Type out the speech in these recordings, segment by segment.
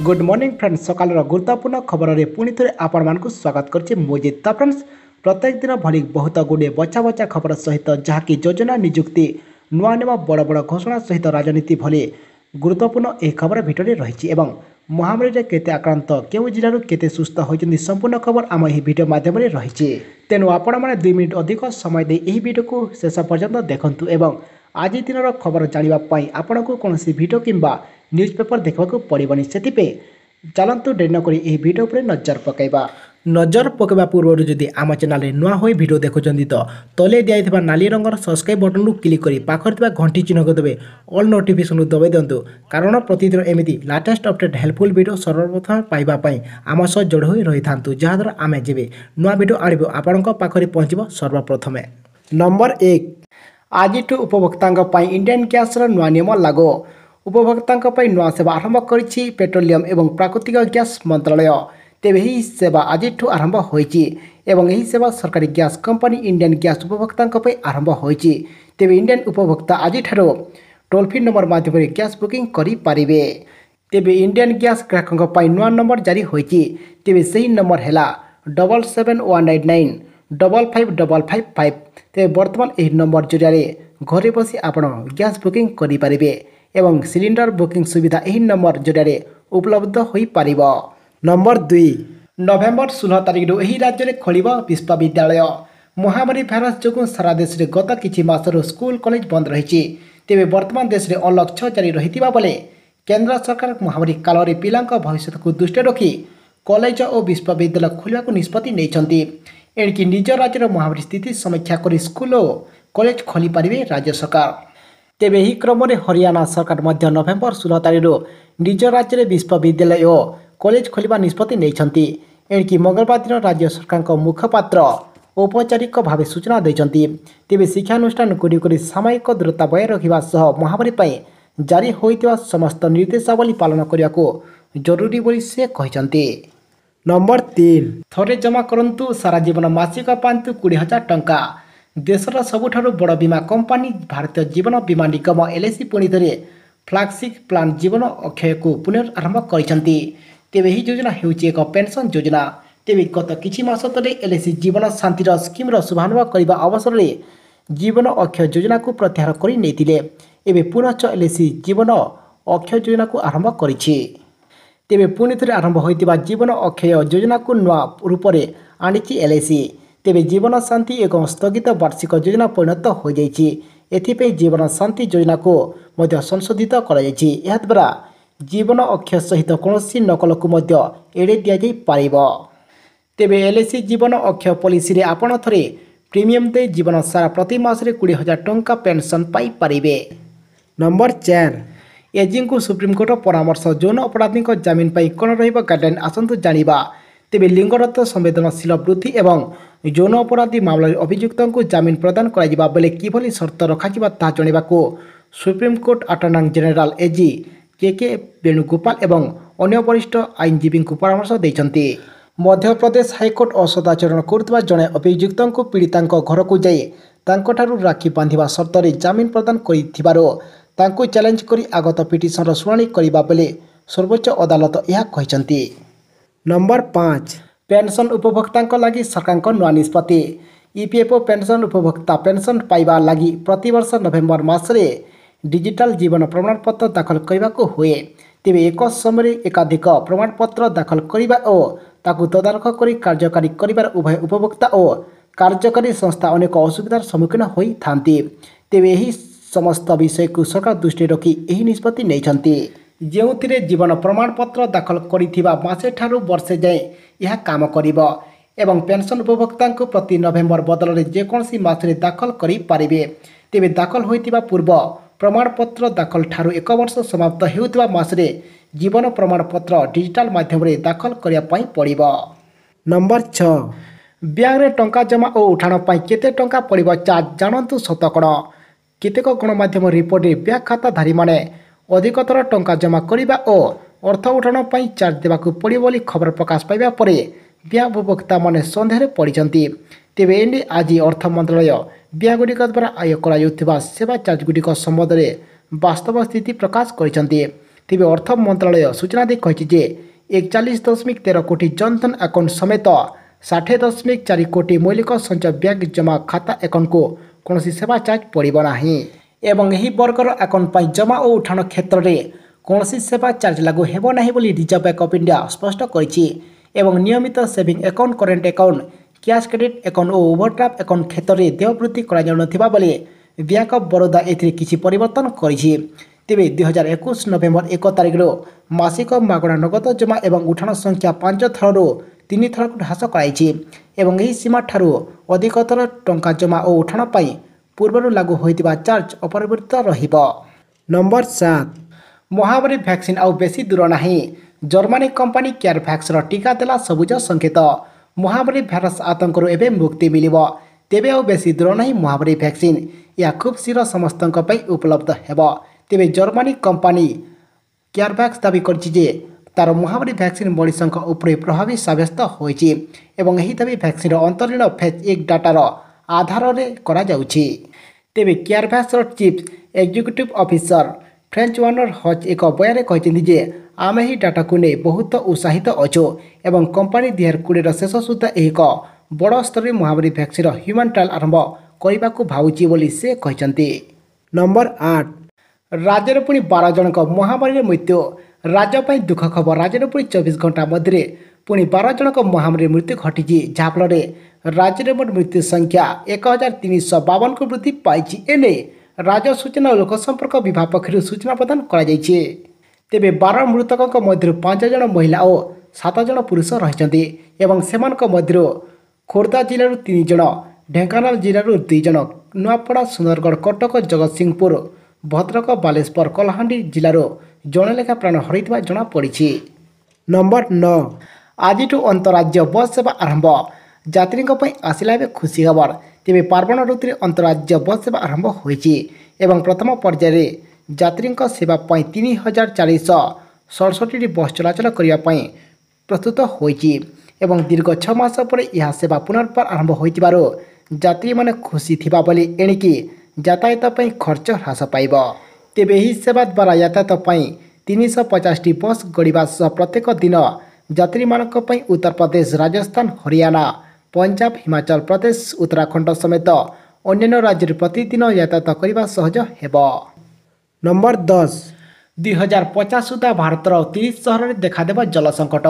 Good morning friends सकाल गुरुत्वपूर्ण खबर में पुणी थे आपण मानक स्वागत करछि मोजित। तो फ्रेंड्स प्रत्येक दिन भली बहुत गुड़े बचा बचा खबर सहित जहाँकि योजना निजुक्ति नुआ नुआ बड़ बड़ घोषणा सहित राजनीति भली गुरुत्वपूर्ण यह खबर भिडियो रही महामारी केते आक्रांत केउ जिलू केते सुस्थ होती संपूर्ण खबर आम यह भिडियो मध्यम रही। तेणु आपण मैंने 2 मिनिट अधिक समय दे यह भिडियो को शेष पर्यंत देखंतु एवं आज दिन खबर जानापी आपन को कौन भिडियो किंबा न्यूज पेपर देखा पड़ोनी से चलतु डेरी नक भिडियो पर नजर पकईवा। नजर पकड़ा पूर्व जदि आम चैनल नुआ हो भिडियो देखुं तो तले दिखाई नाली रंगर सब्सक्राइब बटन को क्लिक कर पाखर घंटी चिन्ह को देवे ऑल नोटिफिकेशन दबाई दिंतु कारण प्रतिदिन एमती लेटेस्ट अपडेट हेल्पफुल भिडियो सर्वप्रथम पाइबापी आम सह जोड़ हो रही था जहाद्वारा आम जब नुआ भिडियो आणव आपण पाखे पहुँच सर्वप्रथम। नंबर 1 आज उपभोक्ता इंडियन गैस नुआ नियम लागू उपभोक्ता नुआ सेवा आरंभ करिछि पेट्रोलियम एवं प्राकृतिक गैस मंत्रालय। तेबे यह सेवा आज आरंभ होइछि एवं यह सेवा सरकारी गैस कंपनी इंडियन गैस उपभोक्ता आरंभ होइछि। तेबे इंडियन उपभोक्ता आज टोल फ्री नंबर माध्यम गैस बुकिंग करि पारिबे। तेबे इंडियन गैस ग्राहक नुआ नंबर जारी होइछि। तेबे सही नंबर हैला 7719955555। तेबे वर्तमान यह नंबर जरिए घरे बसी आपण गैस बुकिंग करि पारिबे एवं सिलिंडर बुकिंग सुविधा यही नंबर जरिए उपलब्ध हो पार। नंबर 2 नवेम्बर 16 तारिख यही राज्य में खोल विश्वविद्यालय। महामारी भाइरस जो सारा देश में गत किछि मासर स्कूल कॉलेज बंद रही। तेबे वर्तमान देश में अनलक 6 जारी रही बेले केंद्र सरकार महामारी काल में पिला भविष्य को दृष्टि रखी कॉलेज और विश्वविद्यालय खोलने को निष्पत्ति नहीं। एणिकी निज राज्यर महामारी स्थिति समीक्षा कर स्कूल और कॉलेज खोली पारे राज्य सरकार। तेबे यही क्रम में हरियाणा सरकार मध्य नवेम्बर 16 तारिख निज राज्य में विश्वविद्यालय और कॉलेज खोलने निष्पत्ति नहीं। एणिकी मंगलवार दिन राज्य सरकार मुखपात्र औपचारिक भाव सूचना देते। तेबे शिक्षानुष्ठान गुड़िक सामयिक दूरता बजाय रखा सह महामारी जारी होता समस्त निर्देशावली पालन करने को जरूरी बोली से कहते। नंबर 3 थरे जमा करंतु सारा जीवन मासिक पांतु 20,000 टंका। देशर सबुठारु बड़ बीमा कंपनी भारतीय जीवन बीमा निगम LIC पुणी थे फ्लैगशिप प्लान जीवन अक्षय को पुनरारंभ करते। तेबे यह योजना होउछि एक पेंशन योजना। तेबे गत किछि मास तले LIC जीवन शांतिर स्कीम शुभारंभ करने अवसर में जीवन अक्षय योजना को प्रत्याहार कर नहीं एवं पुनश्च LIC जीवन अक्षय योजना को आरंभ करिछि। तेबे पुणी थे आरंभ होइतिबा जीवन अक्षय योजना को नुआ रूप में आनिछि LIC। तेबे जीवन शांति एक स्थगित वार्षिक योजना परिणत हो जाइछि। एथिपे जीवन शांति योजना को मध्य संशोधित करा जाइछि। एहा द्वारा जीवन अक्षय सहित कौनसी नकल को मध्य एड़े दिया जाई पारिबो। तेबे LIC जीवन अक्षय पॉलिसी रे आपण थरे प्रीमियम दे जीवन सारा प्रति मास रे 20,000 टंका पेंशन पाई पारिबे। नंबर 4 एजिंग को सुप्रीम कोर्ट परामर्श यौन अपराधी जमीन पाई कौन रहिबो गाइडलाइन आसंतु जानिबा। तेबे लिंगगत संवेदनशील वृद्धि एवं यौन अपराधी मामला अभियुक्त को जमीन प्रदान करा बेले किभली शर्त रखा ता जणवा को supreme court attorney general AG के वेणुगोपाल एवं अन्य वरिष्ठ आईनजीवी को परामर्श देते। मध्य प्रदेश हाईकोर्ट असदाचरण करुवा जड़े अभियुक्त को पीड़िता घर को जाई राखी बांधिबा शर्त रे जमीन प्रदान कर चैलेंज कर आगत पिटिशन शुणाणी करने बेले सर्वोच्च अदालत यह कहते। नंबर 5 पेंशन उपभोक्ता लगी सरकार नुआ निष्पत्ति। EPFO पेंशन उपभोक्ता पेंशन पाइबा लगी प्रतिवर्ष नवेम्बर मासरे डिजिटल जीवन प्रमाणपत्र दाखल करने को हुए। तेबे एक समय एकाधिक प्रमाणपत्र दाखल करने और ताकू तदारख कर कार्यकारी कर उभय उपभोक्ता और कार्यकारी संस्था अनेक असुविधार सम्मुखीन होई थांती। तेबे यही समस्त विषय को सरकार दृष्टि रखी यही निष्पत्ति नहीं जो जीवन प्रमाणपत्र दाखल करिथिबा मासे ठारू वर्षे जाए यह काम करिबो एवं पेंशन उपभोक्ता को प्रति नवेम्बर बदल में जेकोसी मासरे दाखल करि पारिबे। तेबे दाखल होइतिबा पूर्व प्रमाणपत्र दाखल ठारू 1 वर्ष समाप्त हेउतिबा मासरे जीवन प्रमाणपत्र डिजिटल माध्यम रे दाखल करिया पई पड़िबो। नंबर 6 बैंक रे टंका जमा और उठाण पई केते टंका पड़िबो चार्ज जानंतु शतकड़। केतेक गणमाध्यम रिपोर्ट रे बैंक खाताधारी माने अधिकतर टंका जमा करने और अर्थ उठाण पर चार्ज देवाक पड़ो बोली खबर प्रकाश पाइबा परे बैंक उपभोक्ता माने सन्देह पड़ते। तेबे एने आज अर्थ मंत्रालय बैंक गुड़िक द्वारा आय करा सेवा चार्ज गुड़िक संबंध में वास्तव स्थिति प्रकाश करते। तेबे अर्थ मंत्रालय सूचना दे कहिछि जे 41.13 कोटी जनधन अकाउंट समेत 60.4 कोटी मौलिक संचय बैंक जमा खाता अकाउंट को कौन सेवा चार्ज पड़ो ना एवं यही वर्गर अकाउंट पर जमा और उठाण क्षेत्र में कौन सेवा चार्ज लागू हेबो नाही बोली रिजर्व बैंक ऑफ इंडिया स्पष्ट करिछि एवं नियमित saving account current account cash credit account और ओवरड्राफ्ट अकाउंट क्षेत्र में देय वृद्धि करा जाउ नथिबा बोली बैंक ऑफ बड़ौदा एथिरे किछि परिवर्तन करिछि। तेबे 2021 नवेम्बर 1 तारिख मासिक मागणा नगद जमा एवं उठाण संख्या 5 थरु 3 थर ह्रास कराइछि एवं यही सीमा ठारू अधिकतर टंका जमा और उठाण पाई पूर्व लागू होइतिबा चार्ज अपरिवर्तित रहिबो। नंबर 7 महामारी भैक्सीन आउ बेसी दूर नाही जर्मनी कंपनी केयरभैक्स टीका देला सबुज संकेत महामारी भाइरस आतंकरू एबे मुक्ति मिलिबो तेबे आउ बेसी दूर नाही महामारी भैक्सीन या खूब शीघ्र समस्त उपलब्ध हेबो। तेबे जर्मनी कंपनी केयरभैक्स दाबी करछि जे तार महामारी भैक्सीन मरीजों उपरे प्रभावी साब्यस्त होइछि एवं एही दाबी भैक्सीन अंतरीण फेज 1 डाटार आधार में करा जाउछि। तेबे केयरभैक्स chief executive officer French Warner हज एक बयान कहते जे आम ही डाटा को नहीं बहुत उत्साहित अच्छु एवं कंपनी 2020 शेष सुधा एक बड़ स्तर में महामारी भैक्सीन ह्यूमन ट्रायल आरंभ करने को भावुची बोली से कहते। नंबर 8 राज्य पुणी 12 जनक महामारी मृत्यु राज्य दुख खबर राज्य पुणी 24 घंटा मध्य पुणी 12 जनक महामारी मृत्यु घटी जहाँफल राज्य मोट मृत्यु संख्या 1352 को वृद्धि पाई एने राज्य सूचना और लोक संपर्क विभाग पक्षर सूचना प्रदान करा जायछि। तेबे 12 मृतकों मध्य 5 जन महिला और 7 जन पुरुष रहिछन्ति एवं सेमानक मध्य खोर्धा जिल्लारू 3 जन ढेंकानाल जिल्लारू 2 जन नुआपड़ा सुंदरगढ़ कटक जगतसिंहपुर भद्रक बालेश्वर कलाहांडी जिल्लारू जणे लेखा प्राण हरैथिबा जणा पड़िछि। नंबर 9 आज अंतरराज्य बस सेवा आरंभ यात्री आसला खुशी खबर तेबे पार्वण ऋतु अंतरराज्य बस सेवा आरंभ होइछि एवं प्रथम पर्याय यात्री सेवा 3467 बस चलाचल करने प्रस्तुत होइछि एवं दीर्घ 6 मास पर यह सेवा पुनर्बार आरंभ होइतिबारो यात्री माने खुशी थिबा बोली एणिकी यातायात पर खर्च ह्रास पाइब। तेबे यही सेवा द्वारा यातायात पर 350 बस गड़िबा सह प्रत्येक दिन यात्री मानक पई उत्तर प्रदेश राजस्थान हरियाणा पंजाब हिमाचल प्रदेश उत्तराखंड समेत अन्य राज्य प्रतिदिन यातायात करने सहज हेबो। नंबर 10 2050 सुधा भारतर 30 सहर में देखादेव जल संकट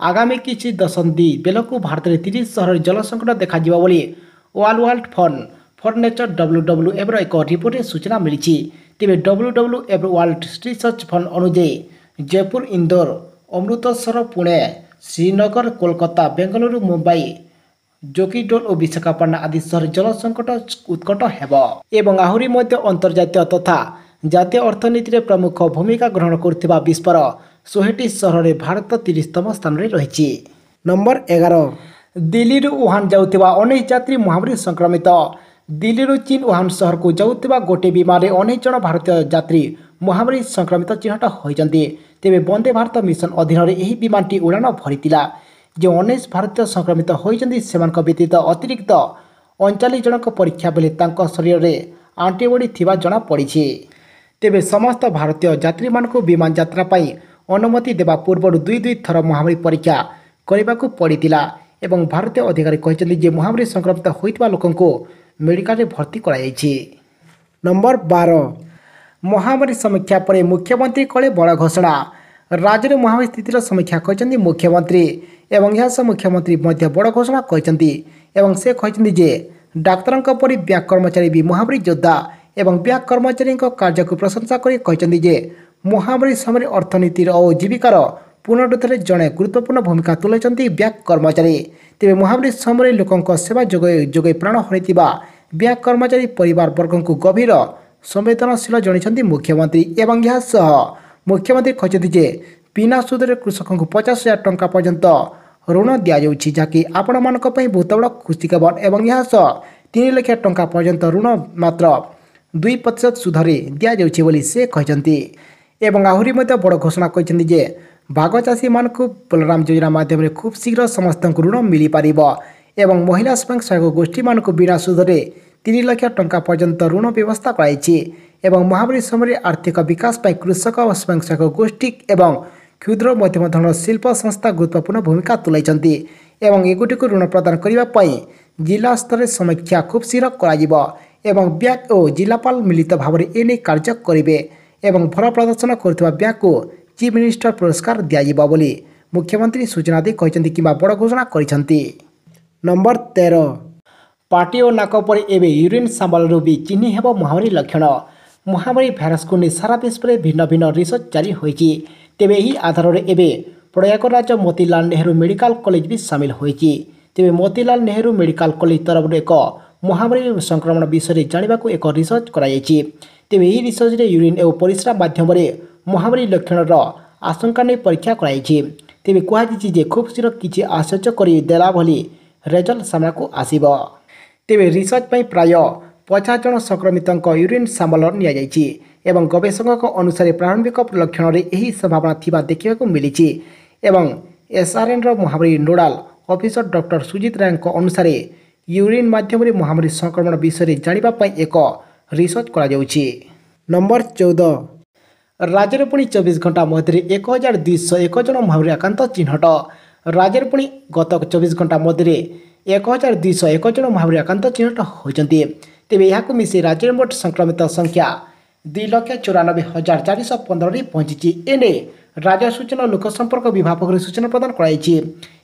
आगामी किछि दशंधि बेलकु भारत में 30 सहर जल संकट देखा बोली World Fund for Nature WWF एक रिपोर्ट सूचना मिली। तेबे WWF वर्ल्ड रिसर्च फंड अनुଯାयी जयपुर इंदौर अमृतसर पुणे श्रीनगर कोलकाता बेंगलुरु मुंबई जोकीडोल और विशाखापट्टनम आदि सहर जल संकट उत्कट हेबो एवं आहुरी मध्य अंतर्जातीय तथा जातीय अर्थनीति में प्रमुख भूमिका ग्रहण करथिबा विश्वर 100टी सहर में भारत 30तम स्थान में रही। नंबर 11 दिल्ली वुहान जाउथिबा 19 यात्री महामारी संक्रमित दिल्ली चीन वुहान सहर को जाउथिबा गोटे विमान में 19 जन भारतीय यात्री महामारी संक्रमित चिन्हट होइछन्ति। तेबे वंदे भारत मिशन अधीन यही विमानटी उड़ान भरितिला जो 19 भारतीय संक्रमित होइछन्ति सेमानक व्यतीत अतिरिक्त 39 जनक परीक्षा बेले तांको शरीर में एंटीबॉडी थिबा जणा पड़िछि। तेबे समस्त भारतीय यात्री मानकु विमान यात्रा पाई अनुमति देवा पूर्व 2 थर महामारी परीक्षा करने को पड़ता एवं भारतीय अधिकारी कहते जे महामारी संक्रमित होइतबा लोकंको मेडिकल भर्ती कराई। नंबर 12 महामारी समीक्षा पर मुख्यमंत्री कले बड़ घोषणा राज्य में महामारी स्थितिर समीक्षा कहते मुख्यमंत्री एवं यह मुख्यमंत्री बड़ घोषणा कहते एवं से कहते जे डाक्तरों परि बैंक कर्मचारी भी महामारी योद्धा एवं बैंक कर्मचारी कार्य को प्रशंसा कर कहते जे महामारी समय अर्थनीति और जीविकार पुनरुद्धार जड़े गुरुत्वपूर्ण भूमिका तुलाइछन्ति बैंक कर्मचारी। तेज महामारी समय लोकों सेवा जोगे प्राण हरैथिबा बैंक कर्मचारी परिवार वर्ग को गभीर संवेदनशील जणाइछन्ति मुख्यमंत्री एवं यह मुख्यमंत्री कहते जे बिना सुधरे कृषकों को 50,000 टंका पर्यंत ऋण दि जाउछि जहाँकि आपण मानक पई बहुत बड़ खुशी खबर एवं यह 3 लाख टंका पर्यंत ऋण मात्र 2% सुधरे दि जाउछि बोली से कहते एवं आहुरी मध्य बड़ घोषणा कहते जे भाग चाषी मान बलराम योजना माध्यम खूब शीघ्र समस्त ऋण मिल पार एवं महिला स्वयं सहायक गोष्ठी मान बिना सुधरे 3 लाख टंका पर्यंत ऋण व्यवस्था कराई ଏବଂ ମହାମାରୀ ସମୟରେ ଆର୍ଥିକ ବିକାଶ ପାଇଁ କୃଷକ ଓ ସ୍ୱୟଂସହାୟକ ଗୋଷ୍ଠୀ ଏବଂ କ୍ଷୁଦ୍ର ମଧ୍ୟମ ଧରଣର ଶିଳ୍ପ ସଂସ୍ଥା ଗୁରୁତ୍ୱପୂର୍ଣ୍ଣ ଭୂମିକା ତୁଲାଇଛନ୍ତି ଏବଂ ଏଗୁଡ଼ିକୁ ଋଣ ପ୍ରଦାନ କରିବା ପାଇଁ ଜିଲ୍ଲା ସ୍ତରରେ ସମୀକ୍ଷା ଖୁବ୍ ଶୀଘ୍ର କରାଯିବ ଏବଂ ବ୍ୟାଙ୍କ ଓ ଜିଲ୍ଲାପାଳ ମିଳିତ ଭାବରେ ଏନେଇ କାର୍ଯ୍ୟ କରିବେ ଏବଂ ଭଲ ପ୍ରଦର୍ଶନ କରୁଥିବା ବ୍ୟାଙ୍କକୁ ଚିଫ୍ ମିନିଷ୍ଟର ପୁରସ୍କାର ଦିଆଯିବ ବୋଲି ମୁଖ୍ୟମନ୍ତ୍ରୀ ସୂଚନା ଦେଇ କହିଛନ୍ତି କିମ୍ବା ବଡ଼ ଘୋଷଣା କରିଛନ୍ତି। ନମ୍ବର 13 ପାଟି ଓ ନାକ ପରେ ଏବେ ୟୁରିନ୍ ସାମ୍ବଲରୁ ବି ଚିହ୍ନି ହେବ ମହାମାରୀ ଲକ୍ଷଣ। ମହାମାରୀ ଭାଇରସକୁ ନେଇ ସାରା ବିଶ୍ୱରେ ଭିନ୍ନ ଭିନ୍ନ ରିସର୍ଚ୍ଚ ଜାରି ହୋଇଛି। ତେବେ ଏହି ଆଧାରରେ ଏବେ ପ୍ରୟାଗରାଜ ମୋତିଲାଲ ନେହେରୁ ମେଡିକାଲ କଲେଜ ବି ସାମିଲ ହୋଇଛି। ତେବେ ମୋତିଲାଲ ନେହେରୁ ମେଡିକାଲ କଲେଜ ତରଫରୁ ଏକ ମହାମାରୀ ସଂକ୍ରମଣ ବିଷୟରେ ଜାଣିବାକୁ ଏକ ରିସର୍ଚ୍ଚ କରାଯାଇଛି। ତେବେ ଏହି ରିସର୍ଚ୍ଚରେ ୟୁରିନ୍ ଓ ପରିସ୍ରା ମାଧ୍ୟମରେ ମହାମାରୀ ଲକ୍ଷଣର ଆଶଙ୍କା ନେଇ ପରୀକ୍ଷା କରାଯାଇଛି। ତେବେ କୁହାଯାଇଛି ଯେ ଖୁବ୍ ଶୀଘ୍ର କିଛି ଆଶ୍ଚର୍ଯ୍ୟ କରିଦେଲା ଭଳି ରେଜଲ୍ଟ ସାମ୍ନାକୁ ଆସିବ। ତେବେ ରିସର୍ଚ୍ଚ ପାଇଁ ପ୍ରାୟ 50 ଜଣ ସଂକ୍ରମିତଙ୍କ ୟୁରିନ୍ ସାମ୍ବଲ ନିଆଯାଇଛି ଏବଂ ଗବେଷକଙ୍କ ଅନୁସାରେ ପ୍ରାରମ୍ଭିକ ଲକ୍ଷଣରେ ଏହି ସମ୍ଭାବନା ଥିବା ଦେଖିବାକୁ ମିଳିଛି ଏବଂ ଏସ୍ଆର୍ଏନ୍ର ମହାମାରୀ ନୋଡାଲ ଅଫିସର ଡକ୍ଟର ସୁଜିତ ରାୟଙ୍କ ଅନୁସାରେ ୟୁରିନ୍ ମାଧ୍ୟମରେ ମହାମାରୀ ସଂକ୍ରମଣ ବିଷୟରେ ଜାଣିବା ପାଇଁ ଏକ ରିସର୍ଚ୍ଚ କରାଯାଉଛି। ନମ୍ବର 14 ରାଜ୍ୟରେ ପୁଣି 24 ଘଣ୍ଟା ମଧ୍ୟରେ 1201 ଜଣ ମହାମାରୀ ଆକ୍ରାନ୍ତ ଚିହ୍ନଟ। ରାଜ୍ୟରେ ପୁଣି ଗତ 24 ଘଣ୍ଟା ମଧ୍ୟରେ 1201 ଜଣ ମହାମାରୀ ଆକ୍ରାନ୍ତ ଚିହ୍ନଟ ହୋଇଛନ୍ତି। ତେବେ ଏହାକୁ ମିଶାଇ ରାଜ୍ୟରେ ମୋଟ ସଂକ୍ରମିତ ସଂଖ୍ୟା 2,94,415ରେ ପହଞ୍ଚିଛି। ଏନେଇ ରାଜ୍ୟ ସୂଚନା ଓ ଲୋକସମ୍ପର୍କ ବିଭାଗ ପକ୍ଷରୁ ସୂଚନା ପ୍ରଦାନ କରାଯାଇଛି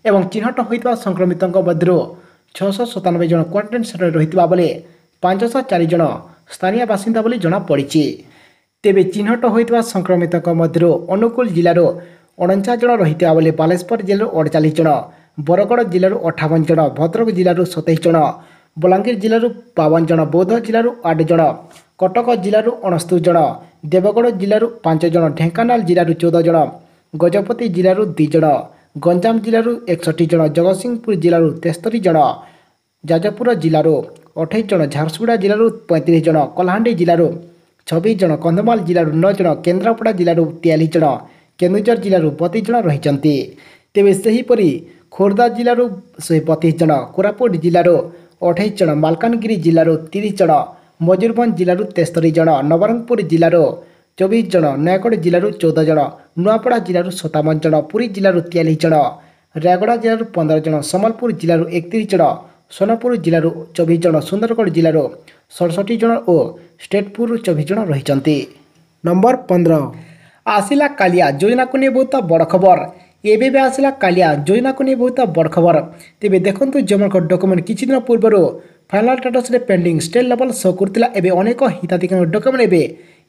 ଏବଂ ଚିହ୍ନଟ ହୋଇଥିବା ସଂକ୍ରମିତଙ୍କ ମଧ୍ୟରୁ 697 ଜଣ କ୍ୱାରେଣ୍ଟାଇନ୍ ସେଣ୍ଟରରେ ରହିଥିବା ବେଳେ 504 ଜଣ ସ୍ଥାନୀୟ ବାସିନ୍ଦା ବୋଲି ଜଣାପଡ଼ିଛି। ତେବେ ଚିହ୍ନଟ ହୋଇଥିବା ସଂକ୍ରମିତଙ୍କ ମଧ୍ୟରୁ ଅନୁଗୁଳ ଜିଲ୍ଲାରୁ 49 ଜଣ ରହିଥିବା ବେଳେ ବାଲେଶ୍ୱର ଜିଲ୍ଲାରୁ 48 ଜଣ, ବରଗଡ଼ ଜିଲ୍ଲାରୁ 58 ଜଣ, ଭଦ୍ରକ ଜିଲ୍ଲାରୁ 27 ଜଣ, ବଲାଙ୍ଗୀର ଜିଲ୍ଲାରୁ 52 ଜଣ, ବୌଦ୍ଧ ଜିଲ୍ଲାରୁ 8 ଜଣ, କଟକ ଜିଲ୍ଲାରୁ 69 ଜଣ, ଦେବଗଡ଼ ଜିଲ୍ଲାରୁ 5 ଜଣ, ଢେଙ୍କାନାଳ ଜିଲ୍ଲାରୁ 14 ଜଣ, ଗଜପତି ଜିଲ୍ଲାରୁ 2 ଜଣ, ଗଞ୍ଜାମ ଜିଲ୍ଲାରୁ 61 ଜଣ, ଜଗତସିଂହପୁର ଜିଲ୍ଲାରୁ 73 ଜଣ, ଯାଜପୁର ଜିଲ୍ଲାରୁ 28 ଜଣ, ଝାରସୁଗୁଡ଼ା ଜିଲ୍ଲାରୁ 35 ଜଣ, କଳାହାଣ୍ଡି ଜିଲ୍ଲାରୁ 26 ଜଣ, କନ୍ଧମାଳ ଜିଲ୍ଲାରୁ 9 ଜଣ, କେନ୍ଦ୍ରାପଡ଼ା ଜିଲ୍ଲାରୁ 43 ଜଣ, କେନ୍ଦୁଝର ଜିଲ୍ଲାରୁ 32 ଜଣ ରହିଛନ୍ତି। ତେବେ ସେହିପରି ଖୋର୍ଦ୍ଧା ଜିଲ୍ଲାରୁ 132 ଜଣ, କୋରାପୁଟ ଜିଲ୍ଲାରୁ 28 ଜଣ, ମାଲକାନଗିରି ଜିଲ୍ଲାରୁ 30 ଜଣ, ମୟୂରଭଞ୍ଜ ଜିଲ୍ଲାରୁ 73 ଜଣ, ନବରଙ୍ଗପୁର ଜିଲ୍ଲାରୁ 24 ଜଣ, ନୟାଗଡ଼ ଜିଲ୍ଲାରୁ 14 ଜଣ, ନୂଆପଡ଼ା ଜିଲ୍ଲାରୁ 57 ଜଣ, ପୁରୀ ଜିଲ୍ଲାରୁ 43 ଜଣ, ରାୟଗଡ଼ା ଜିଲ୍ଲାରୁ 15 ଜଣ, ସମ୍ବଲପୁର ଜିଲ୍ଲାରୁ 31 ଜଣ, ସୋନପୁର ଜିଲ୍ଲାରୁ 24 ଜଣ, ସୁନ୍ଦରଗଡ଼ ଜିଲ୍ଲାରୁ 67 ଜଣ ଓ ଷ୍ଟେଟପୁରରୁ 24 ଜଣ ରହିଛନ୍ତି। ନମ୍ବର 15 ଆସିଲା କାଲିଆ ଯୋଜନାକୁ ନେଇ ବହୁତ ବଡ଼ ଖବର। ଏବେ ବି ଆସିଲା କାଲିଆ ଯୋଜନାକୁ ନେଇ ବହୁତ ବଡ଼ ଖବର। ତେବେ ଦେଖନ୍ତୁ ଯେଉଁମାନଙ୍କ ଡକୁମେଣ୍ଟ କିଛି ଦିନ ପୂର୍ବରୁ ଫାଇନାଲ ଷ୍ଟାଟସରେ ପେଣ୍ଡିଂ ଷ୍ଟେଟ୍ ଲେଭେଲ ଶୋ କରୁଥିଲା, ଏବେ ଅନେକ ହିତାଧିକାରୀଙ୍କ ଡକୁମେଣ୍ଟ ଏବେ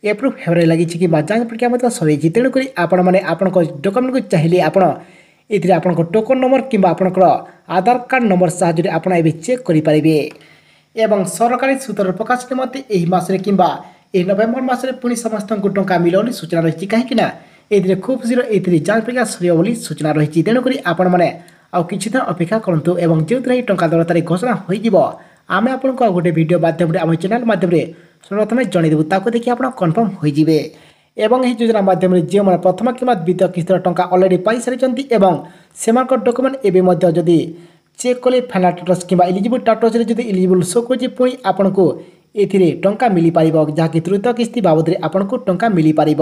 ଏପ୍ରୁଭ୍ ହେବାରେ ଲାଗିଛି କିମ୍ବା ଯାଞ୍ଚ ପ୍ରକ୍ରିୟା ମଧ୍ୟ ସରିଯାଇଛି। ତେଣୁକରି ଆପଣମାନେ ଆପଣଙ୍କ ଡକୁମେଣ୍ଟକୁ ଚାହିଁଲେ ଆପଣ ଏଥିରେ ଆପଣଙ୍କ ଟୋକନ ନମ୍ବର କିମ୍ବା ଆପଣଙ୍କର ଆଧାର କାର୍ଡ଼ ନମ୍ବର ସାହାଯ୍ୟରେ ଆପଣ ଏବେ ଚେକ୍ କରିପାରିବେ ଏବଂ ସରକାରୀ ସୂତ୍ରରୁ ପ୍ରକାଶିତ ମତେ ଏହି ମାସରେ କିମ୍ବା ଏହି ନଭେମ୍ବର ମାସରେ ପୁଣି ସମସ୍ତଙ୍କୁ ଟଙ୍କା ମିଳିବ ବୋଲି ସୂଚନା ରହିଛି। କାହିଁକି ନା ଏଥିରେ ଖୁବ୍ ଶୀଘ୍ର ଏଥିରେ ଯାଞ୍ଚ ପ୍ରକ୍ରିୟା ସରିବ ବୋଲି ସୂଚନା ରହିଛି। ତେଣୁକରି ଆପଣମାନେ ଆଉ କିଛି ଦିନ ଅପେକ୍ଷା କରନ୍ତୁ ଏବଂ ଯେଉଁଥିରେ ଏହି ଟଙ୍କା ଦେବାର ତାରିଖ ଘୋଷଣା ହୋଇଯିବ ଆମେ ଆପଣଙ୍କୁ ଆଉ ଗୋଟେ ଭିଡ଼ିଓ ମାଧ୍ୟମରେ ଆମ ଚ୍ୟାନେଲ ମାଧ୍ୟମରେ ସର୍ବପ୍ରଥମେ ଜଣାଇଦେବୁ। ତାକୁ ଦେଖି ଆପଣ କନଫର୍ମ ହୋଇଯିବେ ଏବଂ ଏହି ଯୋଜନା ମାଧ୍ୟମରେ ଯେଉଁମାନେ ପ୍ରଥମ କିମ୍ବା ଦ୍ୱିତୀୟ କିସ୍ତିର ଟଙ୍କା ଅଲରେଡ଼ି ପାଇସାରିଛନ୍ତି ଏବଂ ସେମାନଙ୍କ ଡକୁମେଣ୍ଟ ଏବେ ମଧ୍ୟ ଯଦି ଚେକ୍ କଲେ ଫାଇନାଲ ଷ୍ଟାଟସ୍ କିମ୍ବା ଏଲିଜିବୁଲ୍ ଷ୍ଟାଟସ୍ରେ ଯଦି ଏଲିଜିବୁଲ୍ ଶୋ କରୁଛି ପୁଣି ଆପଣଙ୍କୁ ଏଥିରେ ଟଙ୍କା ମିଳିପାରିବ, ଯାହାକି ତୃତୀୟ କିସ୍ତି ବାବଦରେ ଆପଣଙ୍କୁ ଟଙ୍କା ମିଳିପାରିବ।